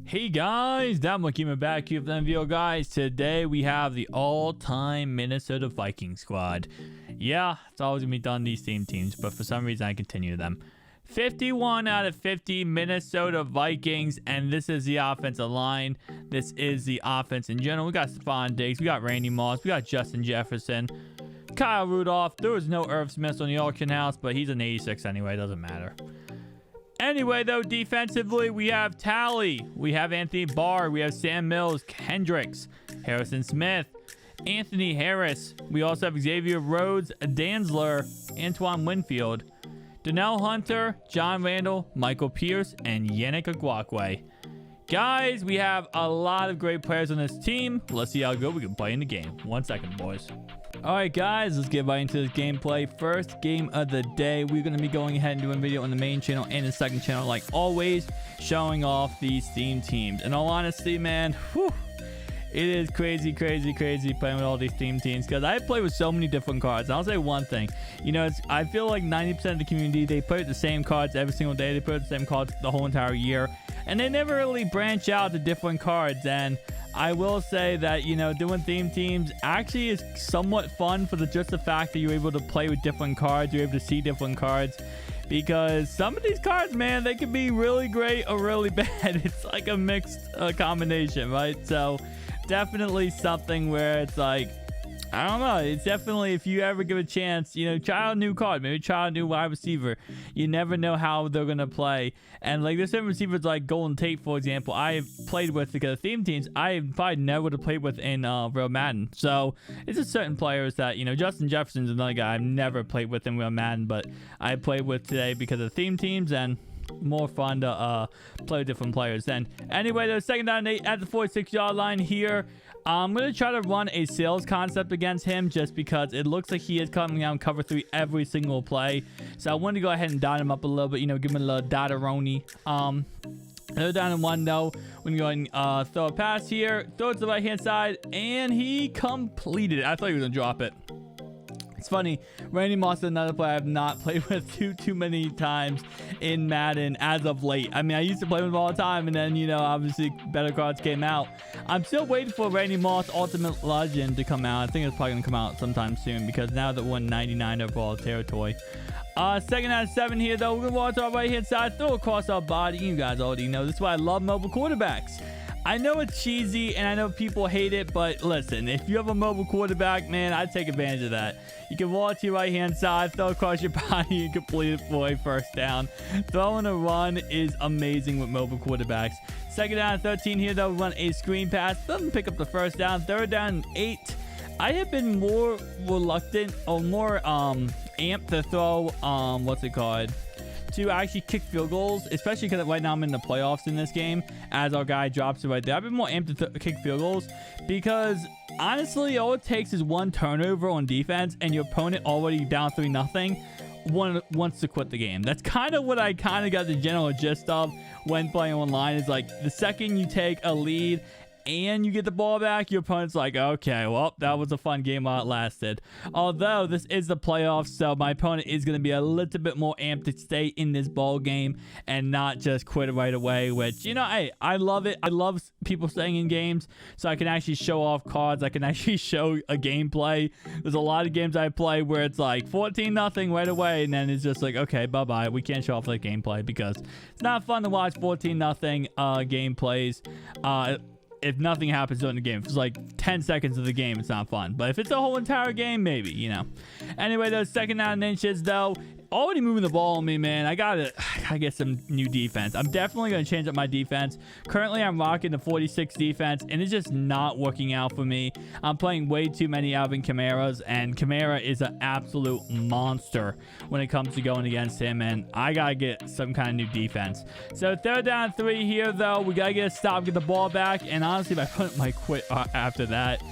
Hey guys, Gamer back here with the video, guys. Today we have the all-time Minnesota Vikings squad. Yeah, it's always gonna be done these same teams, but for some reason I continue them. 51 out of 50 Minnesota Vikings, and this is the offensive line. This is the offense in general. We got Stephon Diggs, we got Randy Moss, we got Justin Jefferson, Kyle Rudolph. There was no Irv Smith on the auction house, but he's an 86 anyway, doesn't matter. Anyway, though, defensively, we have Talley, we have Anthony Barr, we have Sam Mills, Kendricks, Harrison Smith, Anthony Harris. We also have Xavier Rhodes, Danzler, Antoine Winfield, Donnell Hunter, John Randall, Michael Pierce, and Yannick Ngakoue. Guys, we have a lot of great players on this team. Let's see how good we can play in the game. 1 second, boys. Alright guys, let's get right into this gameplay. First game of the day, we're going to be going ahead and doing a video on the main channel and the second channel, like always, showing off these theme teams. In all honesty, man, whew, it is crazy playing with all these theme teams, because I play with so many different cards. And I'll say one thing, you know, I feel like 90% of the community, they play with the same cards every single day. They play with the same cards the whole entire year, and they never really branch out to different cards. And I will say that, you know, doing theme teams actually is somewhat fun for just the fact that you're able to play with different cards. You're able to see different cards, because some of these cards, man, they can be really great or really bad. It's like a mixed combination, right? So definitely something where it's like, I don't know, it's definitely, if you ever give a chance, you know, try a new card, maybe try a new wide receiver. You never know how they're gonna play. And like, there's certain receivers like Golden Tate, for example, I have played with, because of theme teams, I probably never would have played with in real Madden. So it's just certain players that, you know, Justin Jefferson's another guy I've never played with in real Madden, but I played with today because of theme teams, and more fun to play with different players. Then anyway, the second down and 8 at the 46-yard line here. I'm going to try to run a sales concept against him, just because it looks like he is coming out in cover 3 every single play. So I wanted to go ahead and dot him up a little bit, you know, give him a little dot-a-roni. They're down in 1 though. We're going to go and throw a pass here, throw it to the right-hand side, and he completed it. I thought he was going to drop it. It's funny, Randy Moss is another player I have not played with too many times in Madden as of late. I mean, I used to play with him all the time, and then, you know, obviously better cards came out. I'm still waiting for Randy Moss Ultimate Legend to come out. I think it's probably going to come out sometime soon, because now that we're in 99 overall territory. Second out of 7 here, though. We're going to walk to our right-hand side, throw across our body. You guys already know this is why I love mobile quarterbacks. I know it's cheesy, and I know people hate it, but listen, if you have a mobile quarterback, man, I'd take advantage of that. You can walk to your right-hand side, throw across your body, and complete it for a first down. Throwing a run is amazing with mobile quarterbacks. Second down and 13 here, though, run a screen pass. Doesn't pick up the first down. Third down and 8. I have been more reluctant, or more amped to throw, to actually kick field goals, especially because right now I'm in the playoffs in this game, as our guy drops it right there. I've been more amped to kick field goals, because honestly, all it takes is one turnover on defense, and your opponent already down 3-0 wants to quit the game. That's kind of what I kind of got the general gist of when playing online, is like, the second you take a lead and you get the ball back, your opponent's like, okay, well, that was a fun game while it lasted. Although this is the playoffs, so my opponent is going to be a little bit more amped to stay in this ball game and not just quit right away, which, you know, hey, I love it. I love people staying in games, so I can actually show off cards. I can actually show a gameplay. There's a lot of games I play where it's like 14-0 right away, and then it's just like, okay, bye-bye. We can't show off the gameplay, because it's not fun to watch 14-0 gameplays. If nothing happens during the game, if it's like 10 seconds of the game, it's not fun. But if it's a whole entire game, maybe, you know. Anyway, those second down and inches, though, already moving the ball on me, man. I gotta get some new defense. I'm definitely gonna change up my defense. Currently, I'm rocking the 46 defense, and it's just not working out for me. I'm playing way too many Alvin Kamaras, and Kamara is an absolute monster when it comes to going against him, and I gotta get some kind of new defense. So third down 3 here, though. We gotta get a stop, get the ball back, and honestly, my opponent might quit after that,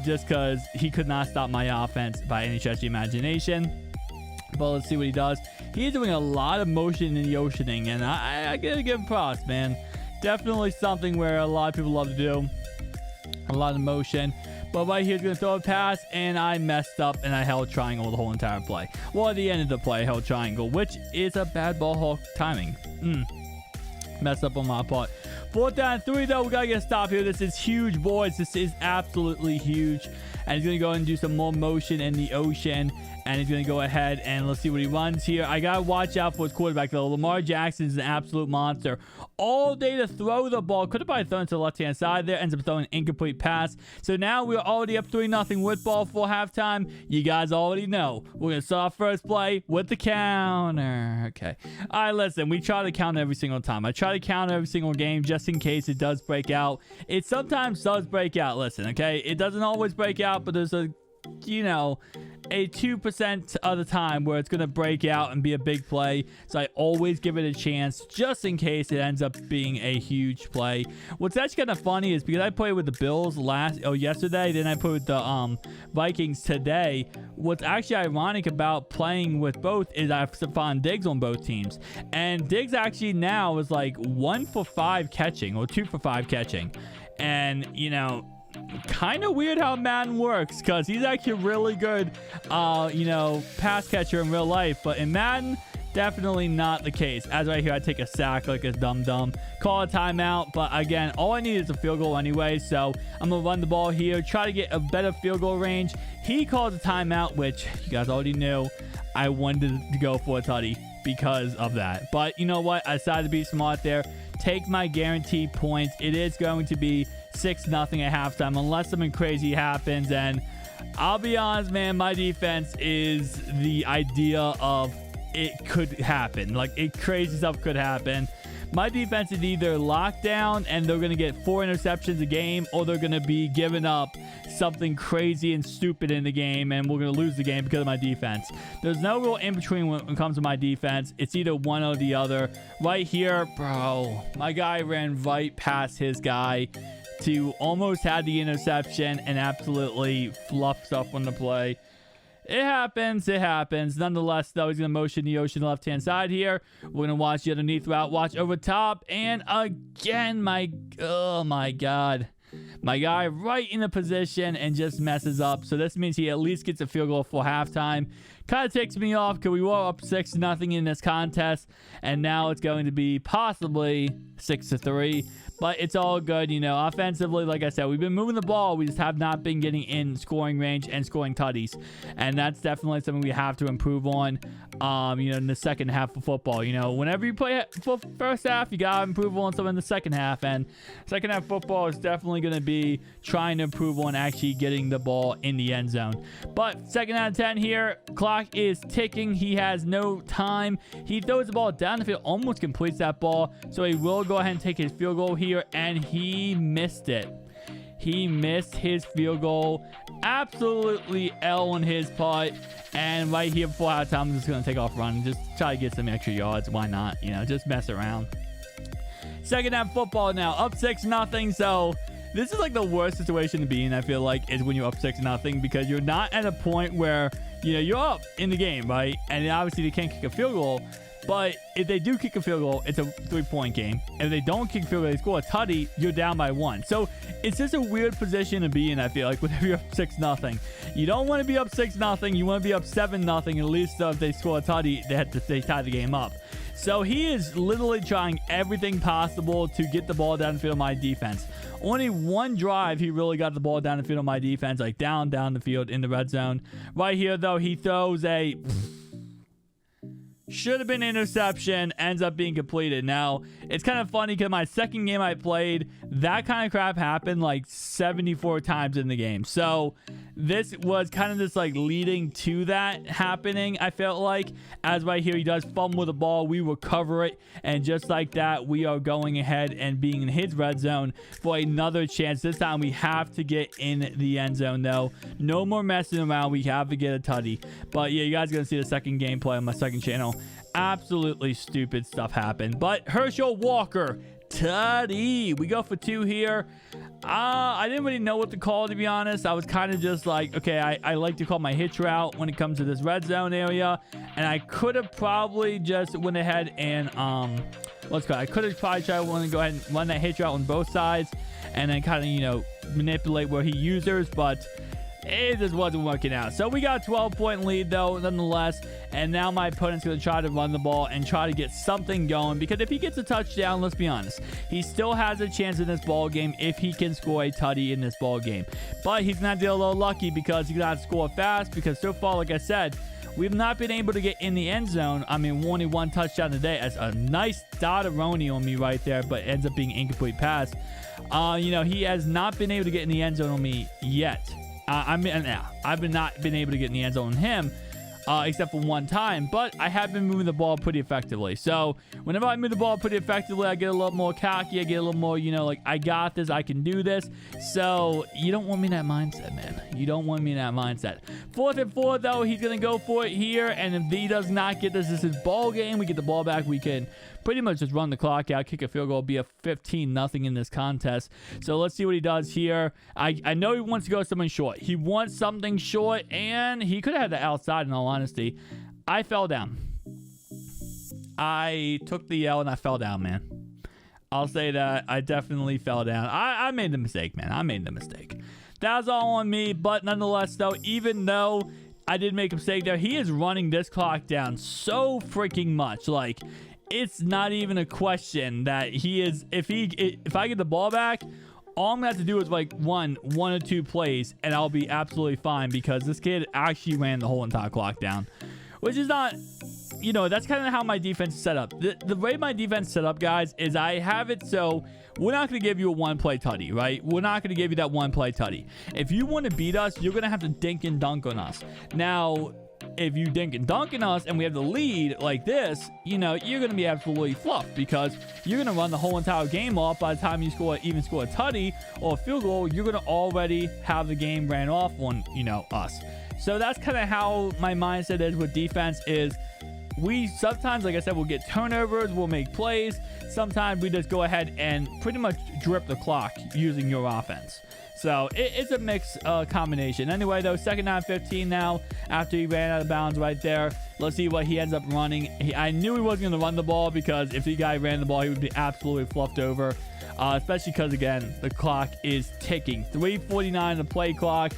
just because he could not stop my offense by any stretch of the imagination. But let's see what he does. He's doing a lot of motion in the oceaning, and I gotta give him props, man. Definitely something where a lot of people love to do. A lot of motion. But right here, he's going to throw a pass, and I messed up, and I held triangle the whole entire play. Well, at the end of the play, I held triangle, which is a bad ball hawk timing. Messed up on my part. 4th down and 3, though. We got to get a stop here. This is huge, boys. This is absolutely huge. And he's going to go and do some more motion in the ocean. And he's going to go ahead and let's see what he runs here. I got to watch out for his quarterback, though. Lamar Jackson is an absolute monster. All day to throw the ball. Could have probably thrown it to the left-hand side there. Ends up throwing an incomplete pass. So now we're already up 3-0 with ball for halftime. You guys already know. We're going to start off first play with the counter. Okay. All right, listen. We try to counter every single time. I try to counter every single game just in case it does break out. It sometimes does break out. Listen, okay? It doesn't always break out, but there's a 2% of the time where it's going to break out and be a big play. So I always give it a chance just in case it ends up being a huge play. What's actually kind of funny is because I played with the Bills yesterday, then I played with the Vikings today. What's actually ironic about playing with both is I found Diggs on both teams. And Diggs actually now is like 1 for 5 catching or 2 for 5 catching. And, kind of weird how Madden works because he's actually really good, pass catcher in real life. But in Madden, definitely not the case. As right here, I take a sack like a dumb. Call a timeout. But again, all I need is a field goal anyway. So I'm going to run the ball here, try to get a better field goal range. He calls a timeout, which you guys already knew. I wanted to go for a tutty because of that. But you know what? I decided to be smart there. Take my guaranteed points. It is going to be 6-0 at halftime unless something crazy happens. And I'll be honest, man, my defense is the idea of it could happen. Like, crazy stuff could happen. My defense is either locked down and they're going to get 4 interceptions a game, or they're going to be giving up something crazy and stupid in the game, and we're going to lose the game because of my defense. There's no real in between when it comes to my defense. It's either one or the other. Right here, bro, my guy ran right past his guy to almost had the interception and absolutely fluffed stuff on the play. It happens. Nonetheless, though, he's going to motion the ocean left-hand side here. We're going to watch the underneath route, watch over top, and again, oh my God. My guy right in the position and just messes up. So this means he at least gets a field goal for halftime. Kind of takes me off because we were up 6-0 in this contest, and now it's going to be possibly 6-3. But it's all good, offensively. Like I said, we've been moving the ball. We just have not been getting in scoring range and scoring tutties. And that's definitely something we have to improve on, in the second half of football. Whenever you play first half, you got to improve on something in the second half. And second half football is definitely going to be trying to improve on actually getting the ball in the end zone. But 2nd out of 10 here. Clock is ticking. He has no time. He throws the ball down the field, almost completes that ball. So he will go ahead and take his field goal here. And he missed it. He missed his field goal. Absolutely L on his part. And right here before halftime, I'm just going to take off running. Just try to get some extra yards. Why not? Just mess around. Second half football now. Up 6-0. So this is like the worst situation to be in, I feel like, is when you're up 6-0. Because you're not at a point where, you're up in the game, right? And obviously they can't kick a field goal. But if they do kick a field goal, it's a 3-point game. And if they don't kick a field goal, they score a tutty, you're down by 1. So it's just a weird position to be in, I feel like, whenever you're up 6-0. You don't want to be up 6-0. You want to be up 7-0. At least if they score a tutty, they tie the game up. So he is literally trying everything possible to get the ball down the field of my defense. Only one drive, he really got the ball down the field of my defense, like down the field in the red zone. Right here, though, he throws a... should have been an interception, ends up being completed. Now, it's kind of funny because my second game I played, that kind of crap happened like 74 times in the game. So this was kind of just like leading to that happening, I felt like. As right here, he does fumble with the ball. We recover it. And just like that, we are going ahead and being in his red zone for another chance. This time, we have to get in the end zone, though. No more messing around. We have to get a tutty. But yeah, you guys are going to see the second gameplay on my second channel. Absolutely stupid stuff happened. But Herschel Walker, tutty. We go for 2 here. I didn't really know what to call, to be honest. I was kind of just like, okay, I like to call my hitch route when it comes to this red zone area. And I could have probably just went ahead and, I could have probably tried to go ahead and run that hitch route on both sides. And then kind of, manipulate where he users. But it just wasn't working out. So we got a 12-point lead, though, nonetheless. And now my opponent's going to try to run the ball and try to get something going. Because if he gets a touchdown, let's be honest, he still has a chance in this ball game if he can score a tutty in this ball game. But he's going to have to get a little lucky because he's going to have to score fast. Because so far, like I said, we've not been able to get in the end zone. I mean, only one touchdown today. That's a nice dot-a-roni on me right there, but ends up being incomplete pass. You know, he has not been able to get in the end zone on me yet. I've not been able to get in the end zone on him, except for one time, but I have been moving the ball pretty effectively. So whenever I move the ball pretty effectively, I get a little more cocky. I get a little more, you know, like, I got this, I can do this. So you don't want me in that mindset, man. You don't want me in that mindset. 4th and 4, though. He's going to go for it here, and if he does not get this is his ball game. We get the ball back. We can pretty much just run the clock out, kick a field goal, be a 15-0 in this contest. So let's see what he does here. I know he wants to go something short. He wants something short, and he could have had the outside, in all honesty. I fell down. I took the L, and I fell down, man. I'll say that. I definitely fell down. I made the mistake, man. I made the mistake. That was all on me, but nonetheless, though, even though I did make a mistake there, he is running this clock down so freaking much. Like, it's not even a question that he is. If I get the ball back, all I'm gonna have to do is like one or two plays, and I'll be absolutely fine because this kid actually ran the whole entire clock down, which is not. You know, that's kind of how my defense is set up. The way my defense is set up, guys, is I have it so we're not going to give you a one-play tutty, right? We're not going to give you that one-play tutty. If you want to beat us, you're going to have to dink and dunk on us. Now, if you dink and dunk on us and we have the lead like this, you know, you're going to be absolutely fluffed because you're going to run the whole entire game off. By the time you even score a tutty or a field goal, you're going to already have the game ran off on, you know, us. So that's kind of how my mindset is with defense is we sometimes, like I said, we'll get turnovers, we'll make plays. Sometimes we just go ahead and pretty much drip the clock using your offense. So it's a mixed combination. Anyway, though, 2nd down 15 now after he ran out of bounds right there. Let's see what he ends up running. I knew he wasn't going to run the ball because if the guy ran the ball, he would be absolutely fluffed over. Especially because, again, the clock is ticking. 3:49 the play clock.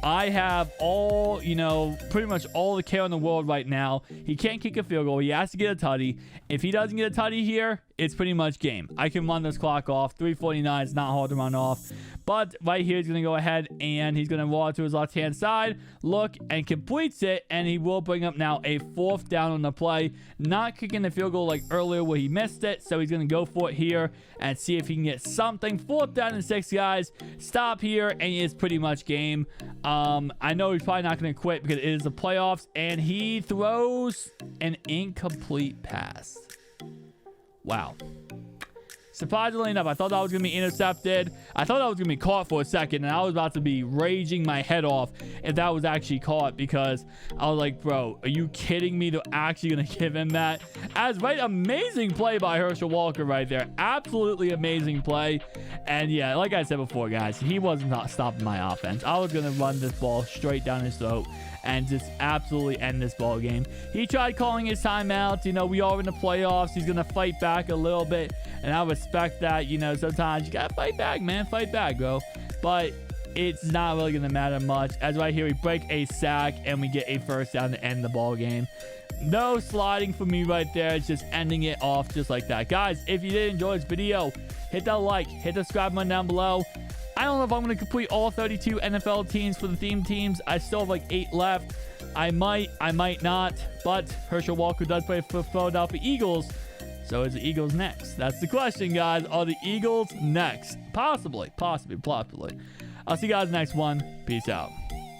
I have all, you know, pretty much all the care in the world right now. He can't kick a field goal. He has to get a tutty. If he doesn't get a tutty here, it's pretty much game. I can run this clock off. 3:49 is not hard to run off. But right here, he's going to go ahead and he's going to roll out to his left-hand side, look, and completes it. And he will bring up now a 4th down on the play. Not kicking the field goal like earlier where he missed it. So he's going to go for it here and see if he can get something. 4th down and 6, guys. Stop here, and it's pretty much game. I know he's probably not going to quit because it is the playoffs. And he throws an incomplete pass. Wow. Surprisingly enough, I thought that was going to be intercepted. I thought that was going to be caught for a second, and I was about to be raging my head off if that was actually caught because I was like, bro, are you kidding me? They're actually going to give him that? Amazing play by Herschel Walker right there. Absolutely amazing play. And yeah, like I said before, guys, he wasn't stopping my offense. I was going to run this ball straight down his throat and just absolutely end this ball game. He tried calling his timeout. You know, we are in the playoffs. He's going to fight back a little bit, and I respect that. You know, sometimes you got to fight back, man. Fight back, bro. But it's not really going to matter much. As right here, we break a sack, and we get a 1st down to end the ball game. No sliding for me right there. It's just ending it off just like that. Guys, if you did enjoy this video, hit that like, hit the subscribe button down below. I don't know if I'm going to complete all 32 NFL teams for the theme teams. I still have like 8 left. I might not. But Herschel Walker does play for Philadelphia Eagles. So is the Eagles next? That's the question, guys. Are the Eagles next? Possibly. I'll see you guys next one. Peace out.